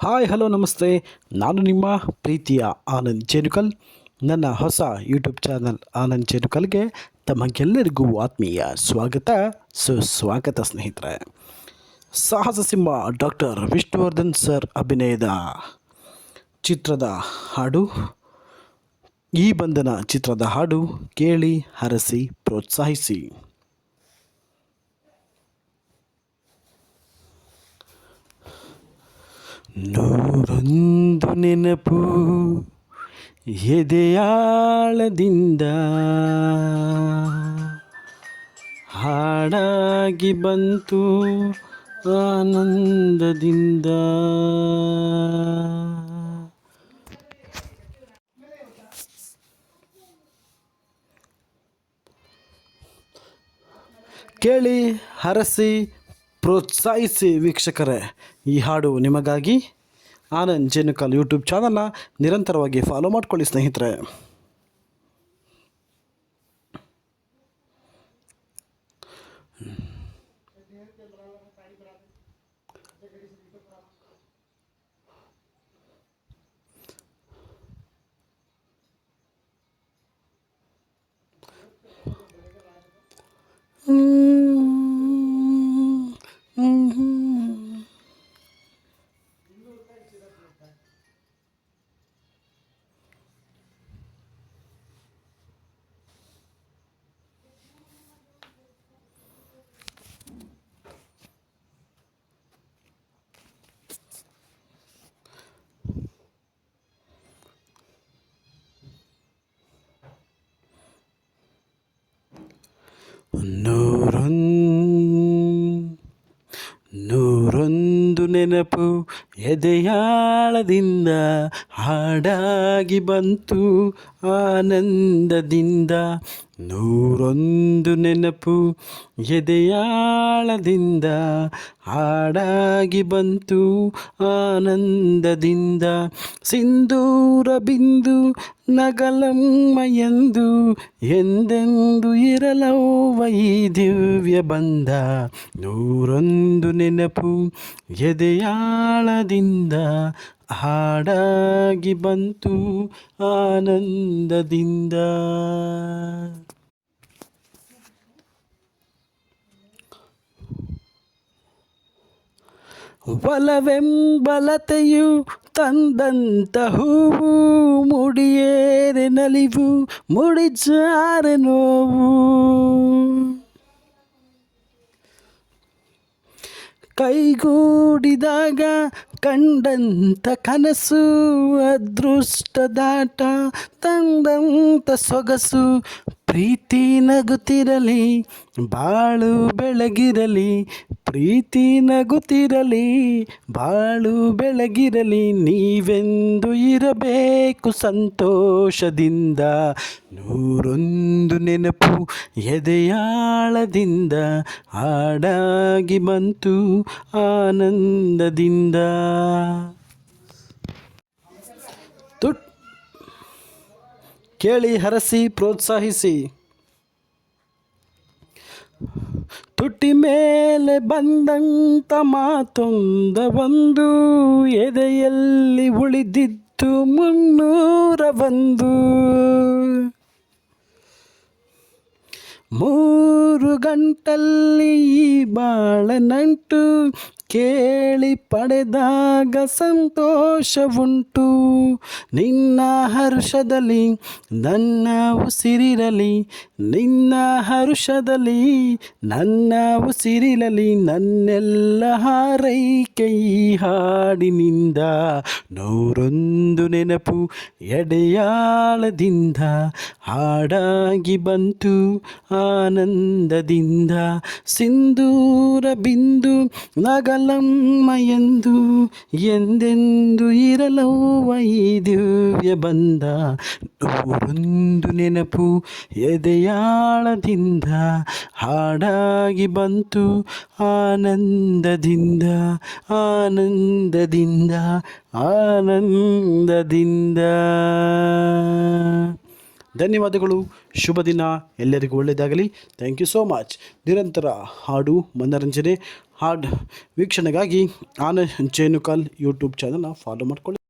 Hi hello ನಮಸ್ತೆ. ನಾನು ನಿಮ್ಮ ಪ್ರೀತಿಯ ಆನಂದ್ ಜೇನುಕಲ್. ನನ್ನ ಹೊಸ ಯೂಟ್ಯೂಬ್ ಚಾನಲ್ ಆನಂದ್ ಜೇನುಕಲ್ಗೆ ತಮಗೆಲ್ಲರಿಗೂ ಆತ್ಮೀಯ ಸ್ವಾಗತ ಸುಸ್ವಾಗತ ಸ್ನೇಹಿತರೆ. ಸಾಹಸ ಸಿಂಹ ಡಾಕ್ಟರ್ ವಿಷ್ಣುವರ್ಧನ್ ಸರ್ ಅಭಿನಯದ ಚಿತ್ರದ ಹಾಡು, ಈ ಬಂಧನ ಚಿತ್ರದ ಹಾಡು ಕೇಳಿ ಹರಸಿ ಪ್ರೋತ್ಸಾಹಿಸಿ. ನೂರೊಂದು ನೆನಪು ಎದೆಯಾಳದಿಂದ ಹಾಡಾಗಿ ಬಂತು ಆನಂದದಿಂದ. ಕೇಳಿ ಹರಸಿ ಪ್ರೋತ್ಸಾಹಿಸಿ ವೀಕ್ಷಕರೇ. ಈ ಹಾಡು ನಿಮಗಾಗಿ. ಆನಂದ್ ಜೇನುಕಲ್ ಯೂಟ್ಯೂಬ್ ಚಾನಲ್ನ ನಿರಂತರವಾಗಿ ಫಾಲೋ ಮಾಡ್ಕೊಳ್ಳಿ ಸ್ನೇಹಿತರೆ. ನೂರೊಂದು ನೆನಪು ಎದೆಯಾಳದಿಂದ ಹಾಡಾಗಿ ಬಂತು ಆನಂದದಿಂದ. ನೂರೊಂದು ನೆನಪು ಎದೆಯಾಳದಿಂದ ಹಾಡಾಗಿ ಬಂತು ಆನಂದದಿಂದ. ಸಿಂಧೂರ ಬಿಂದು ನಗಲಮ್ಮ ಎಂದು ಎಂದೆಂದು ಇರಲವ್ವ ಈ ದಿವ್ಯ ಬಂಧ. ನೂರೊಂದು ನೆನಪು ಎದೆಯಾಳದಿಂದ ಹಾಡಾಗಿ ಬಂತು ಆನಂದದಿಂದ. ಒಲವೆಂಬಲತೆಯು ತಂದಂತ ಹೂವು, ಮುಡಿಯೇರೆ ನಲಿವು ಮುಡಿಜಾರೆ ನೋವು. ಕೈಗೂಡಿದಾಗ ಕಂಡಂತ ಕನಸು, ಅದೃಷ್ಟದಾಟ ತಂದಂತ ಸೊಗಸು. ಪ್ರೀತಿ ನಗುತ್ತಿರಲಿ ಬಾಳು ಬೆಳಗಿರಲಿ, ಪ್ರೀತಿ ನಗುತ್ತಿರಲಿ ಬಾಳು ಬೆಳಗಿರಲಿ. ನೀವೆಂದು ಇರಬೇಕು ಸಂತೋಷದಿಂದ. ನೂರೊಂದು ನೆನಪು ಎದೆಯಾಳದಿಂದ ಹಾಡಾಗಿ ಬಂತು ಆನಂದದಿಂದ. ಕೇಳಿ ಹರಸಿ ಪ್ರೋತ್ಸಾಹಿಸಿ. ತುಟಿ ಮೇಲೆ ಬಂದಂತ ಮಾತೊಂದ ಒಂದು, ಎದೆಯಲ್ಲಿ ಉಳಿದಿತ್ತು 301. 3 ಗಂಟಲ್ಲಿ ಈ ಬಾಳ ನಂಟು, ಕೇಳಿ ಪಡೆದಾಗ ಸಂತೋಷವುಂಟು. ನಿನ್ನ ಹರ್ಷದಲ್ಲಿ ನನ್ನ ಉಸಿರಿರಲಿ, ನಿನ್ನ ಹರ್ಷದಲ್ಲಿ ನನ್ನ ಉಸಿರಿರಲಿ. ನನ್ನೆಲ್ಲ ಹಾರೈಕೆ ಈ ಹಾಡಿನಿಂದ. ನೂರೊಂದು ನೆನಪು ಎಡೆಯಾಳದಿಂದ ಹಾಡಾಗಿ ಬಂತು ಆನಂದದಿಂದ. ಸಿಂಧೂರ ಬಿಂದು ನಗಲಮ್ಮ ಎಂದು ಎಂದೆಂದು ಇರಲವ್ವ ಈ ದಿವ್ಯ ಬಂಧ. ನೂರೊಂದು ನೆನಪು ಎದೆಯಾಳದಿಂದ ಹಾಡಾಗಿ ಬಂತು ಆನಂದದಿಂದ, ಆನಂದದಿಂದ, ಆನಂದದಿಂದ. ಧನ್ಯವಾದಗಳು ಶುಭ ದಿನ, ಎಲ್ಲರಿಗೂ ಒಳ್ಳೆಯದಾಗಲಿ. Thank you so much. ನಿರಂತರ ಹಾಡು ಮನೋರಂಜನೆ ಹಾಡು ವೀಕ್ಷಣೆಗಾಗಿ ಆನಂದ್ ಜೇನುಕಲ್ ಯೂಟ್ಯೂಬ್ ಚಾನಲ್ನ ಫಾಲೋ ಮಾಡ್ಕೊಳ್ಳಿ.